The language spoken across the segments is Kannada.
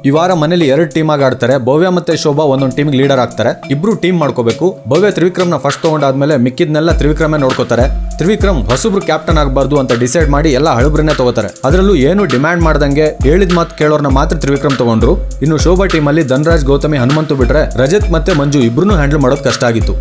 ಈ ವಾರ ಮನೇಲಿ 2 ಟೀಮ್ ಆಗಿ ಆಡ್ತಾರೆ. ಭವ್ಯ ಮತ್ತೆ ಶೋಭಾ ಒಂದೊಂದು ಟೀಮ್ ಲೀಡರ್ ಆಗ್ತಾರೆ. ಇಬ್ರು ಟೀಮ್ ಮಾಡ್ಕೋಬೇಕು. ಭವ್ಯ ತ್ರಿವಿಕ್ರಮ್ ನ ಫಸ್ಟ್ ತಗೊಂಡಾದ್ಮೇಲೆ ಮಿಕ್ಕಿದ್ನೆಲ್ಲ ತ್ರಿವಿಕ್ರಮೇ ನೋಡ್ಕೋತಾರೆ. ತ್ರಿವಿಕ್ರಮ್ ಹೊಸಬ್ರು ಕ್ಯಾಪ್ಟನ್ ಆಗಬಾರ್ದು ಅಂತ ಡಿಸೈಡ್ ಮಾಡಿ ಎಲ್ಲ ಹಳಬ್ರನ್ನೇ ತಗೋತಾರೆ. ಅದರಲ್ಲೂ ಏನು ಡಿಮ್ಯಾಂಡ್ ಮಾಡ್ದಂಗೆ ಹೇಳಿದ ಮಾತು ಕೇಳೋರ್ನ ಮಾತ್ರ ತ್ರಿವಿಕ್ರಮ್ ತಗೊಂಡ್ರು. ಇನ್ನು ಶೋಭಾ ಟೀಮ್ ಅಲ್ಲಿ ಧನ್ರಾಜ್, ಗೌತಮಿ, ಹನುಮಂತು ಬಿಟ್ರೆ ರಜತ್ ಮತ್ತೆ ಮಂಜು ಇಬ್ರು ಹ್ಯಾಂಡಲ್ ಮಾಡೋದು ಕಷ್ಟ ಆಗಿತ್ತು.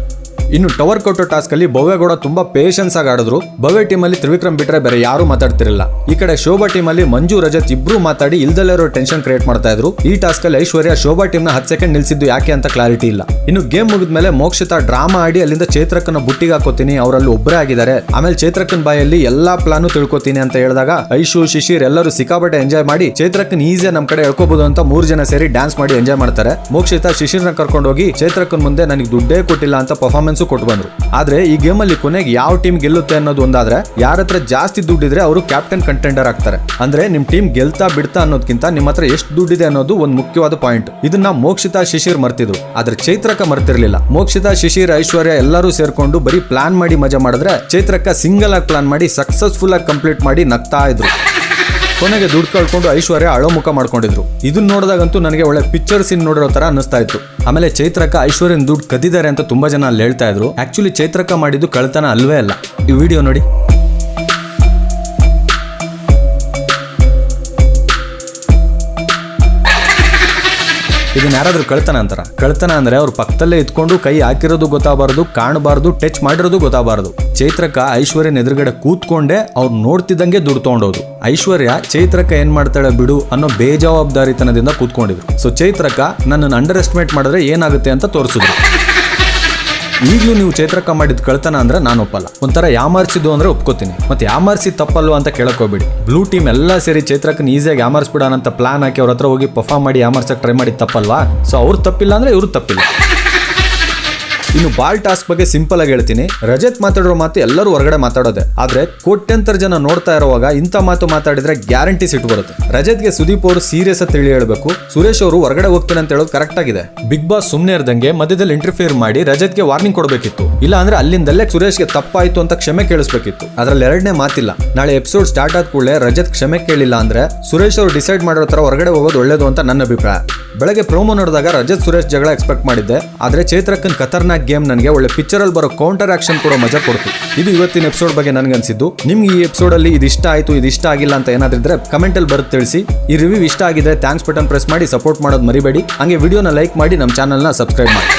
ಇನ್ನು ಟವರ್ ಕೊಟ್ಟೋ ಟಾಸ್ಕ್ ಅಲ್ಲಿ ಭವ್ಯಗೌಡ ತುಂಬಾ ಪೇಷನ್ಸ್ ಆಗಿ ಆಡಿದ್ರು. ಭವ್ಯ ಟೀಮ್ ಅಲ್ಲಿ ತ್ರಿವಿಕ್ರಮ್ ಬಿಟ್ರೆ ಬೇರೆ ಯಾರು ಮಾತಾಡ್ತಿರಲಿಲ್ಲ. ಈ ಕಡೆ ಶೋಭಾ ಟೀಮ್ ಅಲ್ಲಿ ಮಂಜು, ರಜತ್ ಇಬ್ರು ಮಾತಾಡಿ ಇಲ್ದಲ್ಲಿರೋ ಟೆನ್ಷನ್ ಕ್ರಿಯೇಟ್ ಮಾಡ್ತಾ ಇದ್ರು. ಈ ಟಾಸ್ಕ್ ಅಲ್ಲಿ ಐಶ್ವರ್ಯ ಶೋಭಾ ಟೀಮ್ ನ 10 ಸೆಕೆಂಡ್ ನಿಲ್ಸಿದ್ದು ಯಾಕೆ ಅಂತ ಕ್ಲಾರಿಟಿ ಇಲ್ಲ. ಇನ್ನು ಗೇಮ್ ಮುಗಿದ್ಮೇಲೆ ಮೋಕ್ಷಿತಾ ಡ್ರಾಮಾ ಆಡಿ ಅಲ್ಲಿಂದ ಚೈತ್ರಕ್ಕನ ಬುಟ್ಟಿಗೆ ಹಾಕೋತೀನಿ, ಅವರಲ್ಲಿ ಒಬ್ಬರೇ ಆಗಿದ್ದಾರೆ, ಆಮೇಲೆ ಚೈತ್ರಕ್ಕನ್ ಬಾಯಲ್ಲಿ ಎಲ್ಲಾ ಪ್ಲಾನು ತಿಳ್ಕೊತೀನಿ ಅಂತ ಹೇಳಿದಾಗ ಐಶು, ಶಿಶಿರ್ ಎಲ್ಲರೂ ಸಿಕ್ಕಾಪಟ್ಟೆ ಎಂಜಾಯ್ ಮಾಡಿ ಚೈತ್ರಕ್ಕನ್ ಈಸಿಯಾಗಿ ನಮ್ ಕಡೆ ಹೇಳ್ಕೋಬಹುದು ಅಂತ 3 ಜನ ಸೇರಿ ಡ್ಯಾನ್ಸ್ ಮಾಡಿ ಎಂಜಾಯ್ ಮಾಡ್ತಾರೆ. ಮೋಕ್ಷಿತಾ ಶಿಶಿರ್ನ ಕರ್ಕೊಂಡು ಹೋಗಿ ಚೈತ್ರಕ್ಕನ್ ಮುಂದೆ ನನಗೆ ದುಡ್ಡೇ ಕೊಟ್ಟಿಲ್ಲ ಅಂತ ಪರ್ಫಾರ್ಮೆನ್ಸ್ ಕೊಟ್ಟು ಬಂದ್ರು. ಆದ್ರೆ ಈ ಗೇಮ್ ಅಲ್ಲಿ ಕೊನೆಗೆ ಯಾವ ಟೀಮ್ ಗೆಲ್ಲುತ್ತೆ ಅನ್ನೋದು ಒಂದಾದ್ರೆ ಯಾರ ಹತ್ರ ಜಾಸ್ತಿ ದುಡ್ಡಿದ್ರೆ ಅವರು ಕ್ಯಾಪ್ಟನ್ ಕಂಟೆಂಡರ್ ಆಗ್ತಾರೆ. ಅಂದ್ರೆ ನಿಮ್ ಟೀಮ್ ಗೆಲ್ತಾ ಬಿಡ್ತಾ ಅನ್ನೋದಕ್ಕಿಂತ ನಿಮ್ಮ ಹತ್ರ ಎಷ್ಟು ದುಡ್ಡಿದೆ ಅನ್ನೋದು ಒಂದು ಮುಖ್ಯವಾದ ಪಾಯಿಂಟ್. ಇದನ್ನ ಮೋಕ್ಷಿತಾ, ಶಿಶಿರ್ ಮರ್ತಿದ್ರು, ಆದ್ರೆ ಚೈತ್ರಕ್ಕ ಮರ್ತಿರ್ಲಿಲ್ಲ. ಮೋಕ್ಷಿತಾ, ಶಿಶಿರ್, ಐಶ್ವರ್ಯ ಎಲ್ಲರೂ ಸೇರ್ಕೊಂಡು ಬರೀ ಪ್ಲಾನ್ ಮಾಡಿ ಮಜಾ ಮಾಡಿದ್ರೆ ಚೈತ್ರಕ್ಕ ಸಿಂಗಲ್ ಆಗಿ ಪ್ಲಾನ್ ಮಾಡಿ ಸಕ್ಸಸ್ಫುಲ್ ಆಗಿ ಕಂಪ್ಲೀಟ್ ಮಾಡಿ ನಗ್ತಾ ಇದ್ರು. ಕೊನೆಗೆ ದುಡ್ಡು ಕಳ್ಕೊಂಡು ಐಶ್ವರ್ಯ ಅಳೋ ಮುಖ ಮಾಡ್ಕೊಂಡಿದ್ರು. ಇದನ್ನ ನೋಡಿದಾಗಂತೂ ನನಗೆ ಒಳ್ಳೆ ಪಿಕ್ಚರ್ ಸೀನ್ ನೋಡಿರೋ ತರ ಅನಿಸ್ತಾ ಇತ್ತು. ಆಮೇಲೆ ಚೈತ್ರಕ್ಕ ಐಶ್ವರ್ಯನ್ ದುಡ್ಡು ಕದ್ದಿದ್ದಾರೆ ಅಂತ ತುಂಬಾ ಜನ ಅಲ್ಲಿ ಹೇಳ್ತಾ ಇದ್ರು. ಆಕ್ಚುಲಿ ಚೈತ್ರಕ್ಕ ಮಾಡಿದ್ದು ಕಳ್ತನ ಅಲ್ವೇ ಅಲ್ಲ. ಈ ವಿಡಿಯೋ ನೋಡಿ. ಇದನ್ನ ಯಾರಾದ್ರೂ ಕಳ್ತನ ಅಂತಾರ? ಕಳ್ತನ ಅಂದ್ರೆ ಅವ್ರ ಪಕ್ಕದಲ್ಲೇ ಇದ್ಕೊಂಡು ಕೈ ಹಾಕಿರೋದು ಗೊತ್ತಾಗಬಾರ್ದು, ಕಾಣಬಾರ್ದು, ಟಚ್ ಮಾಡಿರೋದು ಗೊತ್ತಾಗಬಾರ್ದು. ಚೈತ್ರಕ್ಕ ಐಶ್ವರ್ಯನ ಎದುರುಗಡೆ ಕೂತ್ಕೊಂಡೆ ಅವ್ರು ನೋಡ್ತಿದ್ದಂಗೆ ದುಡ್ಡು ತಗೊಂಡೋದು. ಐಶ್ವರ್ಯ ಚೈತ್ರಕ್ಕ ಏನ್ ಮಾಡ್ತಾಳೆ ಬಿಡು ಅನ್ನೋ ಬೇಜವಾಬ್ದಾರಿತನದಿಂದ ಕೂತ್ಕೊಂಡಿದ್ರು. ಸೊ ಚೈತ್ರಕ್ಕ ನನ್ನನ್ನು ಅಂಡರ್ ಎಸ್ಟಿಮೇಟ್ ಮಾಡಿದ್ರೆ ಏನಾಗುತ್ತೆ ಅಂತ ತೋರಿಸಿದ್ರು. ಈಗಲೂ ನೀವು ಚೈತ್ರಕ್ಕ ಮಾಡಿದ್ ಕಳ್ತನ ಅಂದ್ರೆ ನಾನು ಒಪ್ಪಲ್ಲ. ಒಂಥರ ಯಾಮಾರಿಸಿದ್ದು ಅಂದ್ರೆ ಒಪ್ಕೋತೀನಿ. ಮತ್ತೆ ಯಾಮಾರಿಸಿ ತಪ್ಪಲ್ವಾ ಅಂತ ಕೇಳಕ್ ಹೋಗ್ಬಿಡಿ. ಬ್ಲೂ ಟೀಮ್ ಎಲ್ಲ ಸೇರಿ ಚೈತ್ರಕ್ಕನ ಈಸಿಯಾಗಿ ಯಾಮಾರಿಸ್ಬಿಡೋಣ ಅಂತ ಪ್ಲಾನ್ ಹಾಕಿ ಅವ್ರ ಹತ್ರ ಹೋಗಿ ಪರ್ಫಾರ್ಮ್ ಮಾಡಿ ಯಾಮಾರ್ಸಕ್ ಟ್ರೈ ಮಾಡಿ ತಪ್ಪಲ್ವಾ? ಸೊ ಅವ್ರು ತಪ್ಪಿಲ್ಲ ಅಂದ್ರೆ ಇವ್ರು ತಪ್ಪಿಲ್ಲ. ಇನ್ನು ಬಾಲ್ ಟಾಸ್ಕ್ ಬಗ್ಗೆ ಸಿಂಪಲ್ ಆಗಿ ಹೇಳ್ತೀನಿ. ರಜತ್ ಮಾತಾಡೋ ಮಾತು ಎಲ್ಲರೂ ಹೊರಗಡೆ ಮಾತಾಡೋದೆ, ಆದ್ರೆ ಕೋಟ್ಯಂತರ ಜನ ನೋಡ್ತಾ ಇರುವಾಗ ಇಂಥ ಮಾತು ಮಾತಾಡಿದ್ರೆ ಗ್ಯಾರಂಟಿ ಸಿಟ್ಟು ಬರುತ್ತೆ. ರಜತ್ಗೆ ಸುದೀಪ್ ಅವರು ಸೀರಿಯಸ್ ಅಂತ ಹೇಳಿ ಹೇಳ್ಬೇಕು, ಸುರೇಶ್ ಅವರು ಹೊರಗಡೆ ಹೋಗ್ತೇನೆ ಅಂತ ಹೇಳೋದು ಕರೆಕ್ಟ್ ಆಗಿದೆ. ಬಿಗ್ ಬಾಸ್ ಸುಮ್ನೆ ಇರ್ದಂಗೆ ಮಧ್ಯದಲ್ಲಿ ಇಂಟರ್ಫಿಯರ್ ಮಾಡಿ ರಜತ್ಗೆ ವಾರ್ನಿಂಗ್ ಕೊಡಬೇಕಿತ್ತು. ಇಲ್ಲ ಅಂದ್ರೆ ಅಲ್ಲಿಂದಲ್ಲೇ ಸುರೇಶ್ಗೆ ತಪ್ಪಾಯ್ತು ಅಂತ ಕ್ಷಮೆ ಕೇಳಿಸ್ಬೇಕಿತ್ತು. ಅದ್ರಲ್ಲಿ ಎರಡನೇ ಮಾತಿಲ್ಲ. ನಾಳೆ ಎಪಿಸೋಡ್ ಸ್ಟಾರ್ಟ್ ಆದ ಕೂಡಲೇ ರಜತ್ ಕ್ಷಮೆ ಕೇಳಿಲ್ಲ ಅಂದ್ರೆ ಸುರೇಶ್ ಅವರು ಡಿಸೈಡ್ ಮಾಡಿರೋ ತರ ಹೊರಗಡೆ ಹೋಗೋದು ಒಳ್ಳೇದು ಅಂತ ನನ್ನ ಅಭಿಪ್ರಾಯ. ಬೆಳಗ್ಗೆ ಪ್ರೋಮೋ ನೋಡಿದಾಗ ರಜತ್ ಸುರೇಶ್ ಜಗಳ ಎಕ್ಸ್ಪೆಕ್ಟ್ ಮಾಡಿದ್ದೆ, ಆದ್ರೆ ಚೈತ್ರಕ್ಕನ್ ಖತರ್ನಾಕ್ ಗೇಮ್ ನನಗೆ ಒಳ್ಳೆ ಪಿಕ್ಚರ್ ಅಲ್ಲಿ ಬರೋ ಕೌಂಟರ್ ಆಕ್ಷನ್ ಕೊಡೋ ಮಜಾ ಕೊಡ್ತು. ಇದು ಇವತ್ತಿನ ಎಪಿಸೋಡ್ ಬಗ್ಗೆ ನನ್ಗನ್ಸಿದ್ದು. ನಿಮ್ಗೆ ಈ ಎಪಿಸೋಡ್ ಅಲ್ಲಿ ಇದು ಇಷ್ಟ ಆಯ್ತು, ಇದು ಇಷ್ಟ ಆಗಿಲ್ಲ ಅಂತ ಏನಾದ್ರಿದ್ರೆ ಕಮೆಂಟ್ ಅಲ್ಲಿ ಬರುತ್ತೆ ತಿಳಿಸಿ. ಈ ರಿವ್ಯೂ ಇಷ್ಟ ಆಗಿದೆ ಥ್ಯಾಂಕ್ಸ್ ಬಟನ್ ಪ್ರೆಸ್ ಮಾಡಿ ಸಪೋರ್ಟ್ ಮಾಡೋದು ಮರಿಬೇಡಿ. ಹಂಗೆ ವಿಡಿಯೋನ ಲೈಕ್ ಮಾಡಿ ನಮ್ಮ ಚಾನಲ್ನ ಸಬ್ಸ್ಕ್ರೈಬ್ ಮಾಡಿ.